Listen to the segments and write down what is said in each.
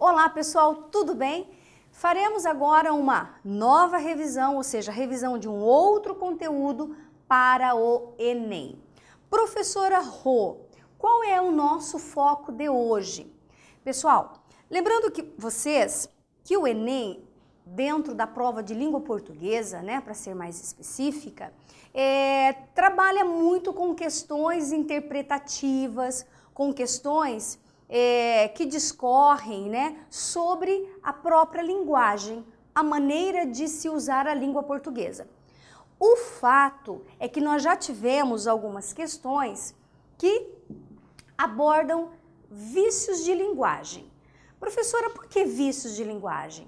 Olá pessoal, tudo bem? Faremos agora uma nova revisão, ou seja, revisão de um outro conteúdo para o Enem. Professora Rô, qual é o nosso foco de hoje? Pessoal, lembrando que que o Enem, dentro da prova de língua portuguesa, né, para ser mais específica, trabalha muito com questões interpretativas, com questões que discorrem, né, sobre a própria linguagem, a maneira de se usar a língua portuguesa. O fato é que nós já tivemos algumas questões que abordam vícios de linguagem. Professora, por que vícios de linguagem?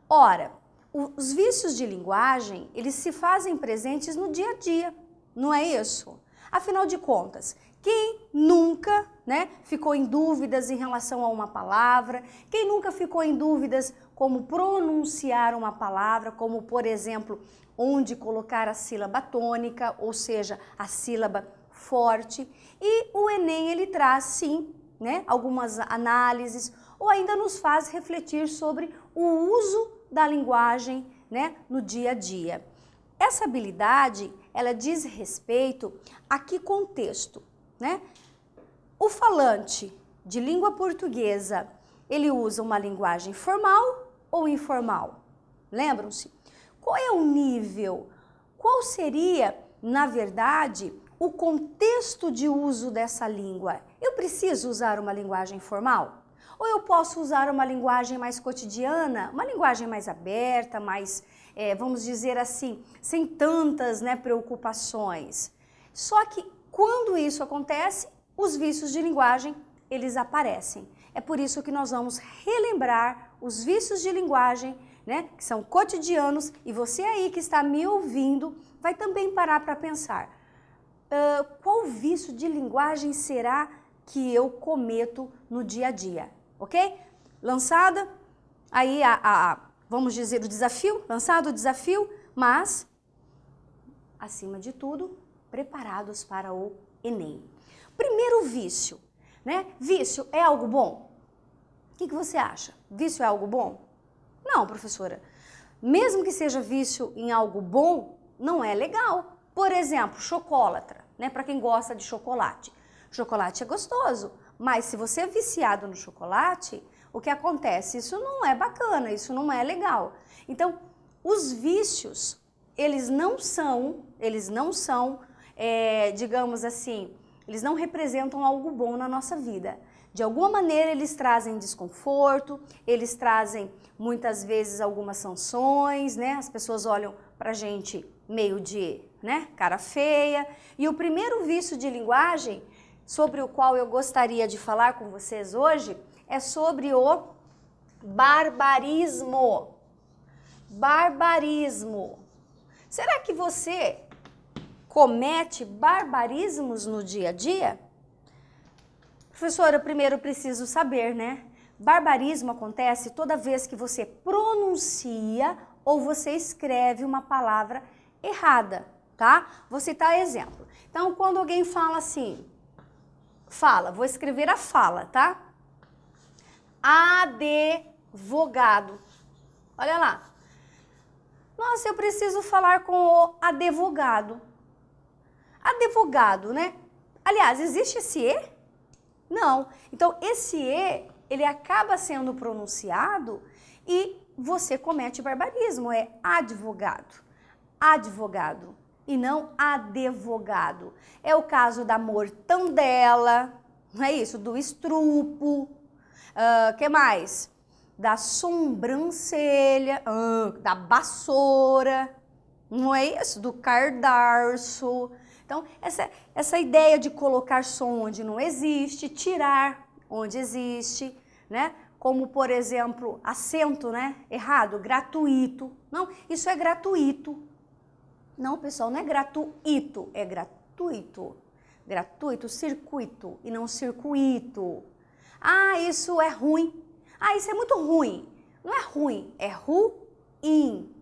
Ora, os vícios de linguagem, eles se fazem presentes no dia a dia, não é isso? Afinal de contas, quem nunca, né, ficou em dúvidas em relação a uma palavra? Quem nunca ficou em dúvidas como pronunciar uma palavra, como, por exemplo, onde colocar a sílaba tônica, ou seja, a sílaba forte? E o Enem, ele traz, sim, né, algumas análises, ou ainda nos faz refletir sobre o uso da linguagem, né, no dia a dia. Essa habilidade, ela diz respeito a que contexto, né? O falante de língua portuguesa, ele usa uma linguagem formal ou informal? Lembram-se? Qual é o nível? Qual seria, na verdade, o contexto de uso dessa língua? Eu preciso usar uma linguagem formal? Ou eu posso usar uma linguagem mais cotidiana, uma linguagem mais aberta, mais, vamos dizer assim, sem tantas, né, preocupações? Só que quando isso acontece, os vícios de linguagem, eles aparecem. É por isso que nós vamos relembrar os vícios de linguagem, né, que são cotidianos, e você aí que está me ouvindo vai também parar para pensar. Qual vício de linguagem será que eu cometo no dia a dia? Ok? Lançada aí vamos dizer, o desafio, lançado o desafio, mas, acima de tudo, preparados para o Enem. Primeiro vício, né? Vício é algo bom? O que você acha? Vício é algo bom? Não, professora. Mesmo que seja vício em algo bom, não é legal. Por exemplo, chocolatra, né? Para quem gosta de chocolate. Chocolate é gostoso, mas se você é viciado no chocolate, o que acontece? Isso não é bacana, isso não é legal. Então, os vícios, eles não são, digamos assim, eles não representam algo bom na nossa vida. De alguma maneira eles trazem desconforto, eles trazem muitas vezes algumas sanções, né? As pessoas olham pra gente meio de, né, cara feia. E o primeiro vício de linguagem sobre o qual eu gostaria de falar com vocês hoje é sobre o barbarismo. Barbarismo. Será que você comete barbarismos no dia a dia? Professora, primeiro eu preciso saber, né? Barbarismo acontece toda vez que você pronuncia ou você escreve uma palavra errada, tá? Vou citar exemplo. Então, quando alguém fala assim, vou escrever a fala, tá? Advogado. Olha lá. Nossa, eu preciso falar com o advogado. Advogado, né? Aliás, existe esse E? Não. Então, esse E, ele acaba sendo pronunciado e você comete barbarismo. É advogado. Advogado. E não advogado. É o caso da mortandela, não é isso? Do estrupo. Que mais? Da sobrancelha, da vassoura, não é isso? Do cadarço. Então, essa ideia de colocar som onde não existe, tirar onde existe, né? Como, por exemplo, acento, né? Errado, gratuito. Não, isso é gratuito. Não, pessoal, não é gratuito, é gratuito. Gratuito, circuito e não circuito. Ah, isso é ruim. Ah, isso é muito ruim. Não é ruim, é ruim.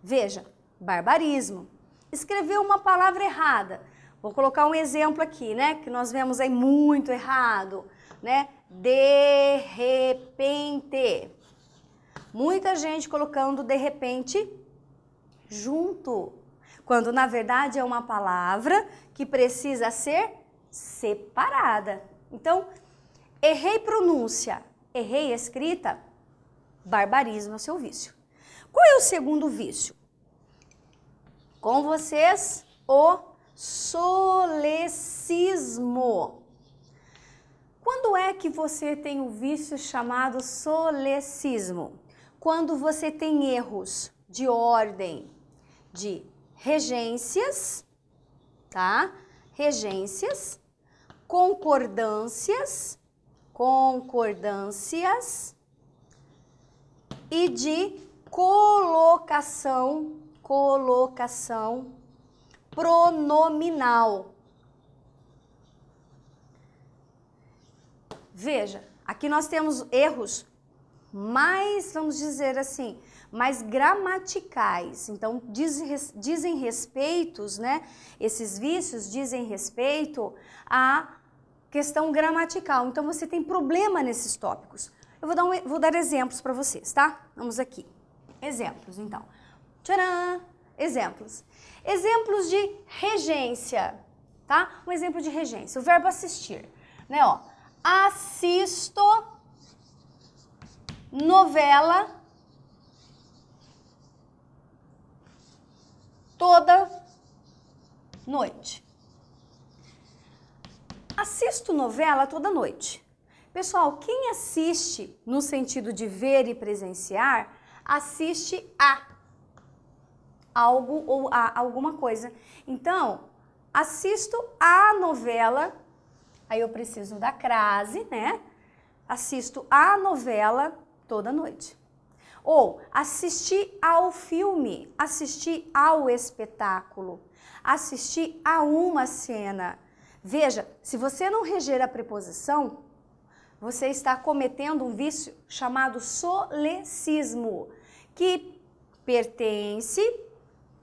Veja, barbarismo. Escreveu uma palavra errada. Vou colocar um exemplo aqui, né? Que nós vemos aí muito errado, né? de repente. Muita gente colocando de repente junto, quando na verdade é uma palavra que precisa ser separada. Então, errei pronúncia, errei escrita, barbarismo é o seu vício. Qual é o segundo vício? Com vocês, o solecismo. Quando é que você tem o vício chamado solecismo? Quando você tem erros de ordem de regências, tá? Regências, concordâncias e de colocação pronominal. Veja, aqui nós temos erros mais, vamos dizer assim, mais gramaticais. Então, dizem respeitos, né? Esses vícios dizem respeito à questão gramatical. Então, você tem problema nesses tópicos. Eu vou dar exemplos para vocês, tá? Vamos aqui. Exemplos, então. Tcharam! Exemplos. Exemplos de regência, tá? Um exemplo de regência. O verbo assistir, né? Ó, assisto novela toda noite. Assisto novela toda noite. Pessoal, quem assiste no sentido de ver e presenciar, assiste a algo ou a alguma coisa. Então, assisto a novela, aí eu preciso da crase, né? Assisto a novela toda noite. Ou assistir ao filme, assistir ao espetáculo, assistir a uma cena. Veja, se você não reger a preposição, você está cometendo um vício chamado solecismo, que pertence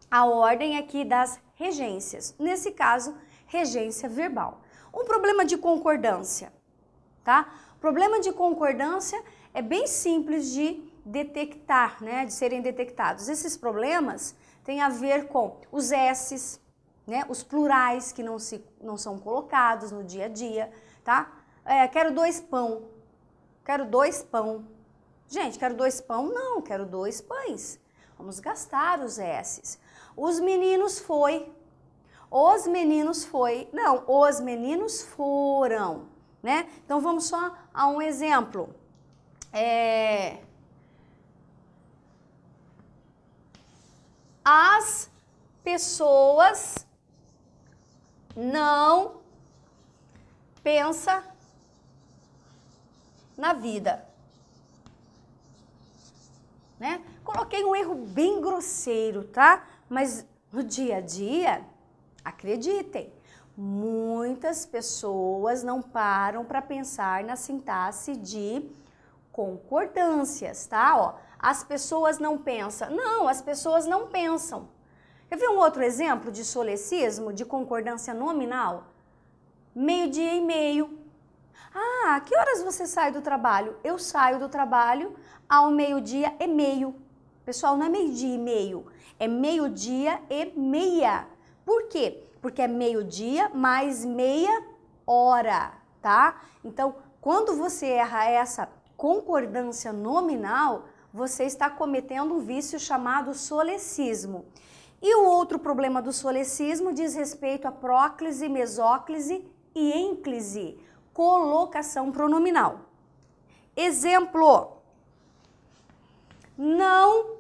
à ordem aqui das regências. Nesse caso, regência verbal. Um problema de concordância, tá? O problema de concordância é bem simples de detectar, né? De serem detectados. Esses problemas têm a ver com os S's, né? Os plurais que não são colocados no dia a dia, tá? Quero 2 pão. Quero 2 pão. Gente, quero 2 pão? Não, quero 2 pães. Vamos gastar os S's. Os meninos foi. Os meninos foi. Não, os meninos foram, né? Então vamos só a um exemplo. As pessoas não pensam na vida, né? Coloquei um erro bem grosseiro, tá? Mas no dia a dia, acreditem, muitas pessoas não param para pensar na sintaxe de concordâncias, tá? Ó, as pessoas não pensam. Não, as pessoas não pensam. Quer ver um outro exemplo de solecismo, de concordância nominal? 12:30. Ah, que horas você sai do trabalho? Eu saio do trabalho ao 12:30. Pessoal, não é 12:30, é 12:30. Por quê? Porque é 12:00 mais meia hora, tá? Então, quando você erra essa concordância nominal, você está cometendo um vício chamado solecismo. E o outro problema do solecismo diz respeito a próclise, mesóclise e ênclise, colocação pronominal. Exemplo: não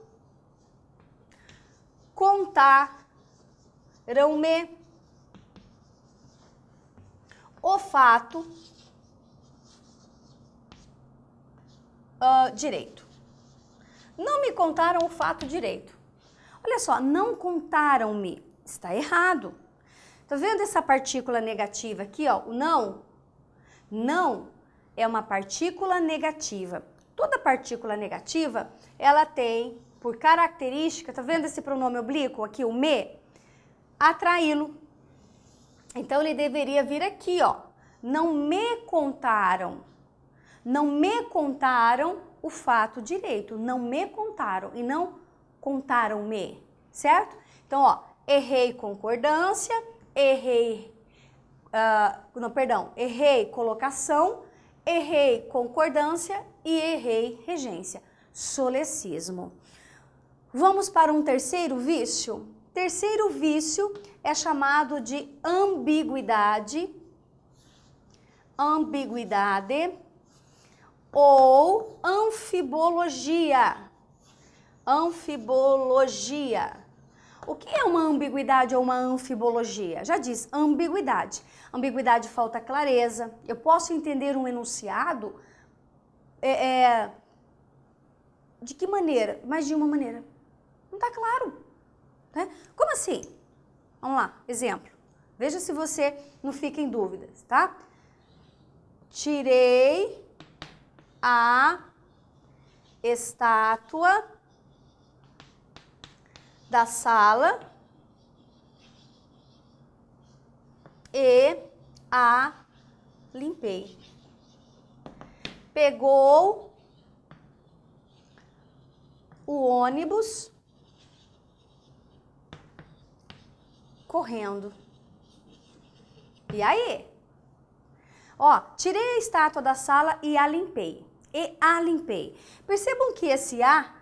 contaram-me o fato direito. Não me contaram o fato direito. Olha só, não contaram-me. Está errado. Tá vendo essa partícula negativa aqui, ó? O não? Não é uma partícula negativa. Toda partícula negativa, ela tem, por característica, tá vendo esse pronome oblíquo aqui, o me? Atraí-lo. Então, ele deveria vir aqui, ó. Não me contaram. não me contaram o fato direito, não me contaram e não contaram-me, certo? Então, ó, errei concordância, errei, errei colocação, errei concordância e errei regência, solecismo. Vamos para um terceiro vício? Terceiro vício é chamado de ambiguidade, ou anfibologia. Anfibologia. O que é uma ambiguidade ou uma anfibologia? Já diz, ambiguidade. Ambiguidade, falta clareza. Eu posso entender um enunciado de que maneira? Mas de uma maneira. Não está claro. Né? Como assim? Vamos lá, exemplo. Veja se você não fica em dúvidas, tá? Tirei a estátua da sala e a limpei. Pegou o ônibus correndo. E aí? Ó, tirei a estátua da sala e a limpei. Percebam que esse a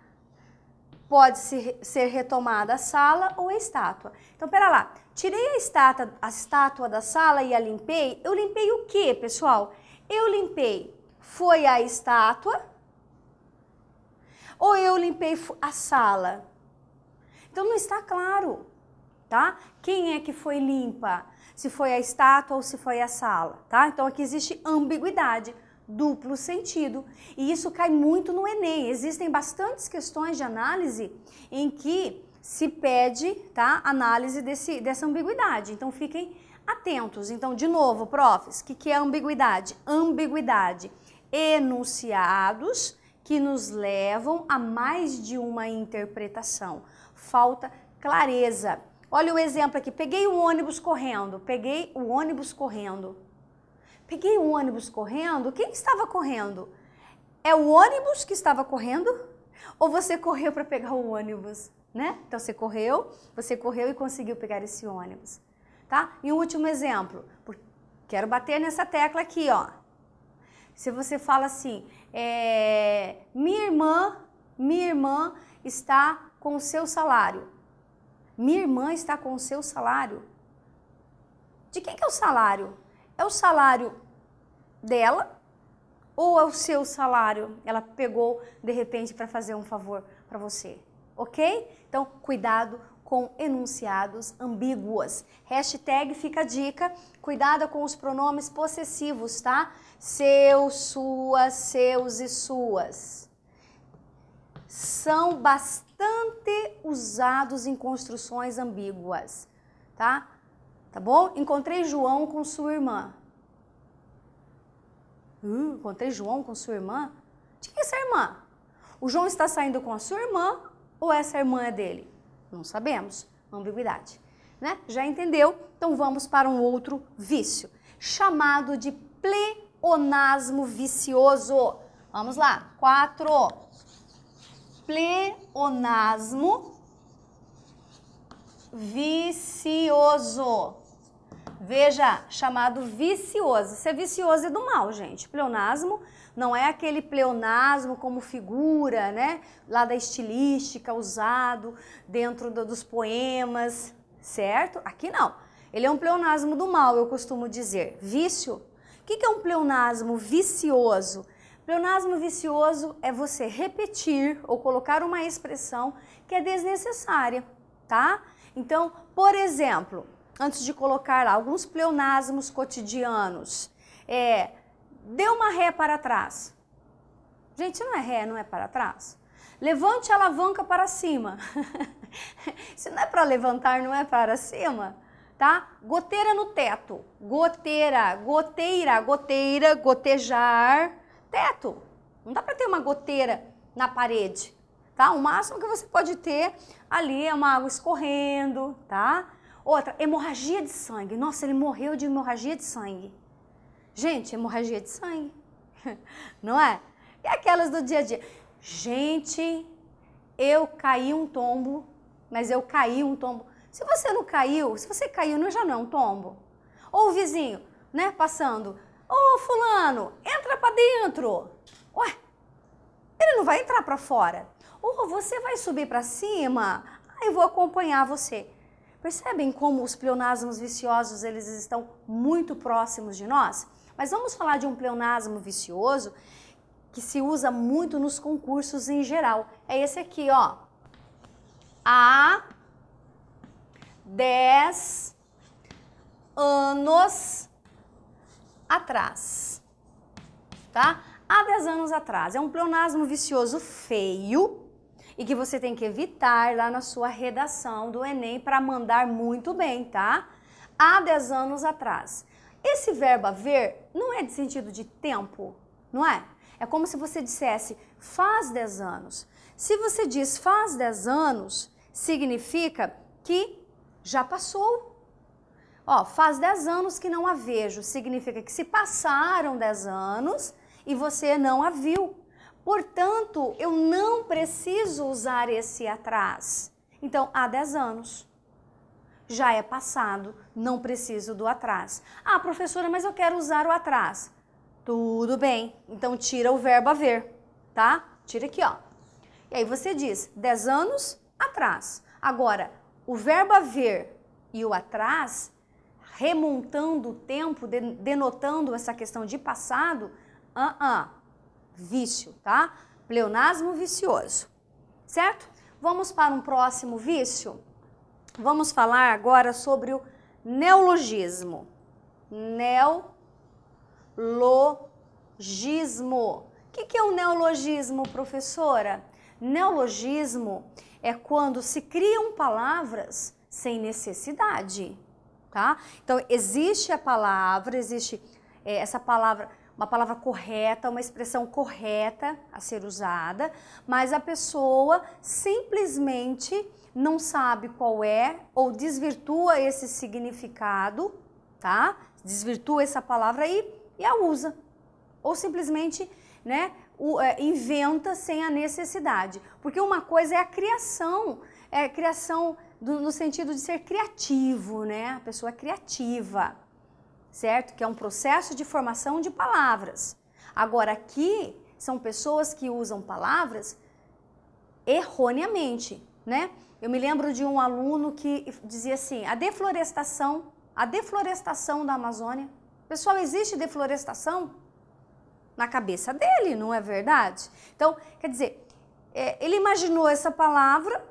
pode ser retomada a sala ou a estátua. Então, pera lá. Tirei a estátua da sala e a limpei. Eu limpei o quê, pessoal? Eu limpei. Foi a estátua? Ou eu limpei a sala? Então, não está claro, tá? Quem é que foi limpa? Se foi a estátua ou se foi a sala, tá? Então, aqui existe ambiguidade, duplo sentido. E isso cai muito no Enem. Existem bastantes questões de análise em que se pede, tá, análise dessa ambiguidade. Então, fiquem atentos. Então, de novo, profs, o que é ambiguidade? Ambiguidade, enunciados que nos levam a mais de uma interpretação. Falta clareza. Olha o exemplo aqui. Peguei o ônibus correndo. Peguei o ônibus correndo. Quem estava correndo? É o ônibus que estava correndo? Ou você correu para pegar o ônibus? Né? Então, você correu e conseguiu pegar esse ônibus. Tá? E um último exemplo. Quero bater nessa tecla aqui, ó. Se você fala assim, minha irmã está com o seu salário. Minha irmã está com o seu salário. De quem que é o salário? É o salário dela ou é o seu salário? Ela pegou de repente para fazer um favor para você, ok? Então, cuidado com enunciados ambíguos. Hashtag fica a dica, cuidado com os pronomes possessivos, tá? Seu, sua, seus e suas. São bastante usados em construções ambíguas, tá? Tá bom? Encontrei João com sua irmã. Encontrei João com sua irmã? De quem é essa irmã? O João está saindo com a sua irmã ou essa irmã é dele? Não sabemos. Ambiguidade, né? Já entendeu? Então vamos para um outro vício, chamado de pleonasmo vicioso. Vamos lá. 4. Pleonasmo vicioso. Veja, chamado vicioso. Ser vicioso é do mal, gente. Pleonasmo não é aquele pleonasmo como figura, né? Lá da estilística, usado dentro dos poemas, certo? Aqui não. Ele é um pleonasmo do mal, eu costumo dizer. Vício. O que é um pleonasmo vicioso? Pleonasmo vicioso é você repetir ou colocar uma expressão que é desnecessária, tá? Então, por exemplo, antes de colocar lá alguns pleonasmos cotidianos, dê uma ré para trás. Gente, não é ré, não é para trás. Levante a alavanca para cima. Se não é para levantar, não é para cima, tá? Goteira no teto. Goteira, gotejar, teto. Não dá para ter uma goteira na parede, tá? O máximo que você pode ter ali é uma água escorrendo, tá? Outra, hemorragia de sangue. Nossa, ele morreu de hemorragia de sangue. Gente, hemorragia de sangue. Não é? E aquelas do dia a dia. Gente, eu caí um tombo, mas eu caí um tombo. Se você não caiu, se você caiu, não já não é um tombo. Ou o vizinho, né, passando. Ô, fulano, entra pra dentro. Ué, ele não vai entrar pra fora. Ou você vai subir pra cima, aí eu vou acompanhar você. Percebem como os pleonasmos viciosos, eles estão muito próximos de nós? Mas vamos falar de um pleonasmo vicioso que se usa muito nos concursos em geral. É esse aqui, ó. Há 10 anos atrás, tá? Há 10 anos atrás. É um pleonasmo vicioso feio e que você tem que evitar lá na sua redação do Enem para mandar muito bem, tá? Há 10 anos atrás. Esse verbo haver não é de sentido de tempo, não é? É como se você dissesse faz 10 anos. Se você diz faz 10 anos, significa que já passou. Ó, faz 10 anos que não a vejo, significa que se passaram 10 anos e você não a viu. Portanto, eu não preciso usar esse atrás. Então, há 10 anos. Já é passado, não preciso do atrás. Ah, professora, mas eu quero usar o atrás. Tudo bem, então tira o verbo haver, tá? Tira aqui, ó. E aí você diz 10 anos atrás. Agora, o verbo haver e o atrás, remontando o tempo, denotando essa questão de passado, vício, tá? Pleonasmo vicioso, certo? Vamos para um próximo vício? Vamos falar agora sobre o neologismo. Neologismo. O que é um neologismo, professora? Neologismo é quando se criam palavras sem necessidade, tá? Então, existe a palavra, existe essa palavra, uma palavra correta, uma expressão correta a ser usada, mas a pessoa simplesmente não sabe qual é ou desvirtua esse significado, tá? Desvirtua essa palavra aí e a usa. Ou simplesmente, né, inventa sem a necessidade. Porque uma coisa é a criação no sentido de ser criativo, né? A pessoa é criativa, certo? Que é um processo de formação de palavras. Agora, aqui são pessoas que usam palavras erroneamente, né? Eu me lembro de um aluno que dizia assim, a deflorestação da Amazônia. Pessoal, existe deflorestação? Na cabeça dele, não é verdade? Então, quer dizer, ele imaginou essa palavra,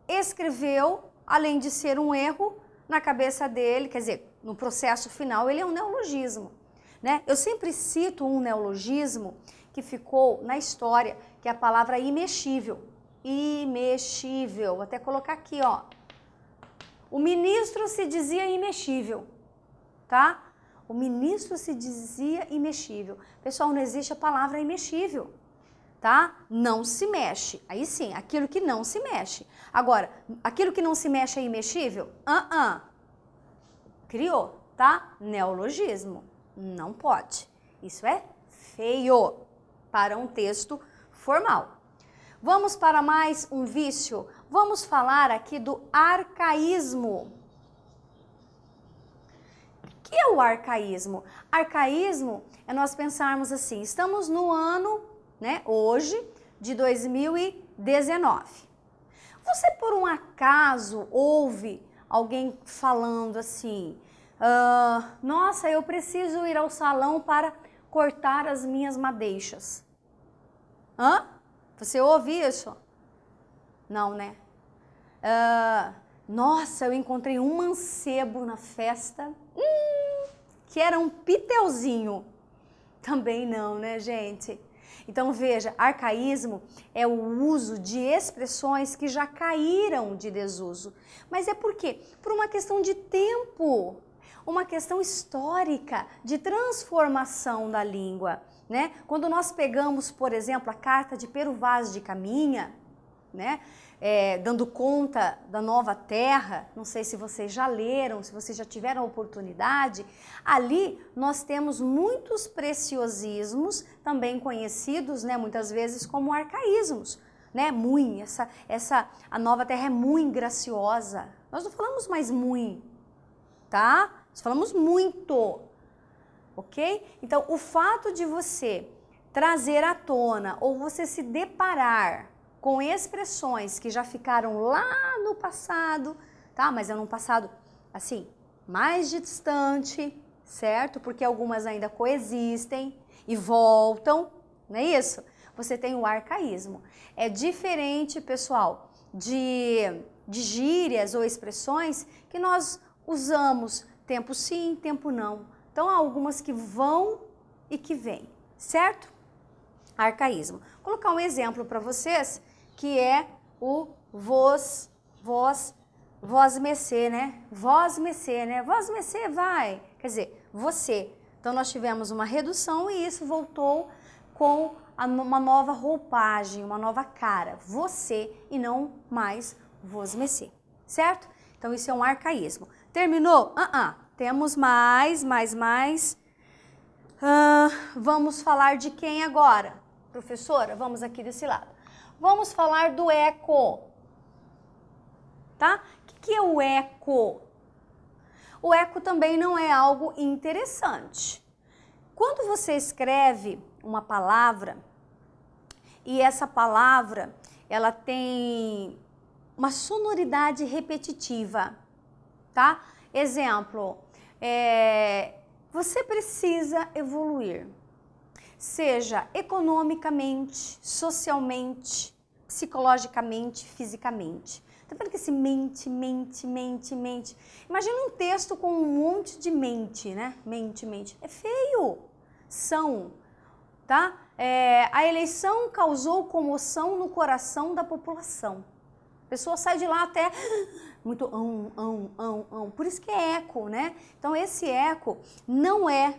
escreveu, além de ser um erro, na cabeça dele, quer dizer, no processo final, ele é um neologismo, né? Eu sempre cito um neologismo que ficou na história, que é a palavra imexível. Imexível, vou até colocar aqui, ó. O ministro se dizia imexível, tá? O ministro se dizia imexível. Pessoal, não existe a palavra imexível, tá? Não se mexe. Aí sim, aquilo que não se mexe. Agora, aquilo que não se mexe é imexível? Criou, tá? Neologismo. Não pode. Isso é feio para um texto formal. Vamos para mais um vício. Vamos falar aqui do arcaísmo. O que é o arcaísmo? Arcaísmo é nós pensarmos assim, estamos no ano, né, hoje, de 2019. Você por um acaso ouve alguém falando assim, nossa, eu preciso ir ao salão para cortar as minhas madeixas. Você ouve isso? Não, né? Nossa, eu encontrei um mancebo na festa, que era um piteuzinho. Também não, né, gente? Então, veja, arcaísmo é o uso de expressões que já caíram de desuso. Mas é por quê? Por uma questão de tempo, uma questão histórica de transformação da língua, né? Quando nós pegamos, por exemplo, a carta de Pero Vaz de Caminha, né? Dando conta da nova terra, não sei se vocês já leram, se vocês já tiveram a oportunidade, ali nós temos muitos preciosismos, também conhecidos, né, muitas vezes como arcaísmos, né? A nova terra é muito graciosa. Nós não falamos mais muito, tá? Nós falamos muito, ok? Então, o fato de você trazer à tona ou você se deparar com expressões que já ficaram lá no passado, tá? Mas é num passado, assim, mais distante, certo? Porque algumas ainda coexistem e voltam, não é isso? Você tem o arcaísmo. É diferente, pessoal, de gírias ou expressões que nós usamos tempo sim, tempo não. Então, há algumas que vão e que vêm, certo? Arcaísmo. Vou colocar um exemplo para vocês, que é o vós mecê, né? Vós mecê, né? Vós mecê vai, quer dizer, você. Então, nós tivemos uma redução e isso voltou com uma nova roupagem, uma nova cara. Você e não mais vós mecê, certo? Então, isso é um arcaísmo. Terminou? Temos mais. Vamos falar de quem agora? Professora, vamos aqui desse lado. Vamos falar do eco, tá? O que é o eco? O eco também não é algo interessante. Quando você escreve uma palavra e essa palavra ela tem uma sonoridade repetitiva, tá? Exemplo, você precisa evoluir. Seja economicamente, socialmente, psicologicamente, fisicamente. Tá vendo que esse mente. Imagina um texto com um monte de mente, né? Mente. É feio. Tá? A eleição causou comoção no coração da população. A pessoa sai de lá até muito Por isso que é eco, né? Então esse eco não é,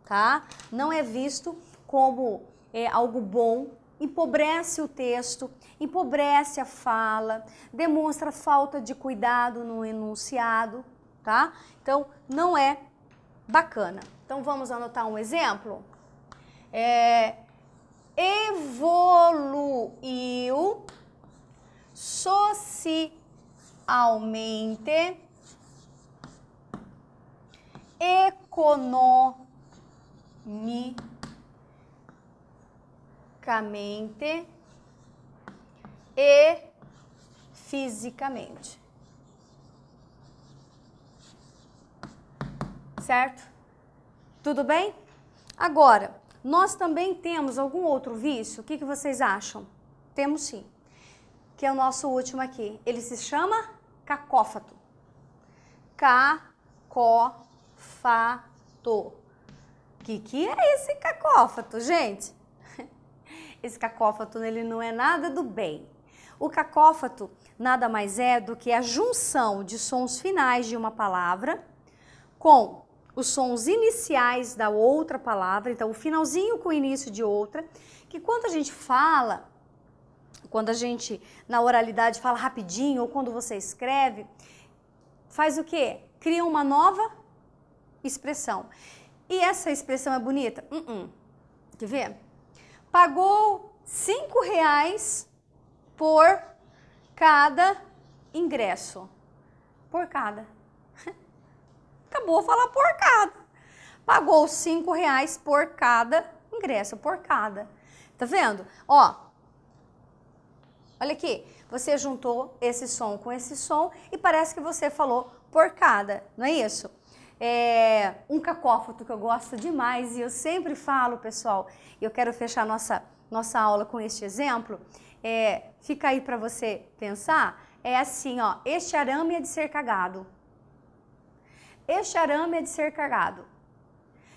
tá? Não é visto como algo bom, empobrece o texto, empobrece a fala, demonstra falta de cuidado no enunciado, tá? Então, não é bacana. Então, vamos anotar um exemplo? Evoluiu socialmente, economicamente e fisicamente. Certo? Tudo bem? Agora, nós também temos algum outro vício? O que vocês acham? Temos sim. Que é o nosso último aqui. Ele se chama cacófato. Cacófato. O que é esse cacófato, gente? Esse cacófato, ele não é nada do bem. O cacófato nada mais é do que a junção de sons finais de uma palavra com os sons iniciais da outra palavra, então o finalzinho com o início de outra, que quando a gente fala, quando a gente na oralidade fala rapidinho ou quando você escreve, faz o quê? Cria uma nova expressão. E essa expressão é bonita? Quer ver? Pagou R$5 por cada ingresso. Por cada. Acabou de falar por cada. Pagou R$5 por cada ingresso, por cada. Tá vendo? Ó, olha aqui. Você juntou esse som com esse som e parece que você falou por cada, não é isso? Um cacófato que eu gosto demais e eu sempre falo, pessoal, e eu quero fechar nossa aula com este exemplo, fica aí para você pensar, é assim, ó, este arame é de ser cagado. Este arame é de ser cagado.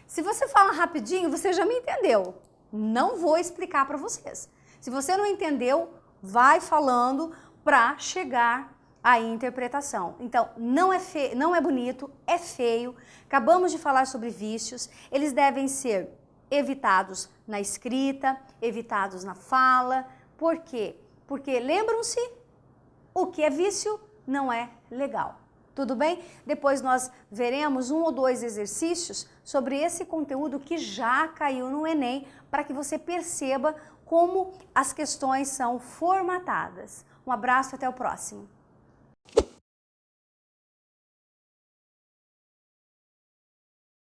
Se você fala rapidinho, você já me entendeu. Não vou explicar para vocês. Se você não entendeu, vai falando para chegar à interpretação. Então, não é bonito, é feio. Acabamos de falar sobre vícios. Eles devem ser evitados na escrita, evitados na fala. Por quê? porque lembram-se, o que é vício não é legal. Tudo bem? Depois nós veremos 1 ou 2 exercícios sobre esse conteúdo que já caiu no Enem, para que você perceba como as questões são formatadas. Um abraço, até o próximo.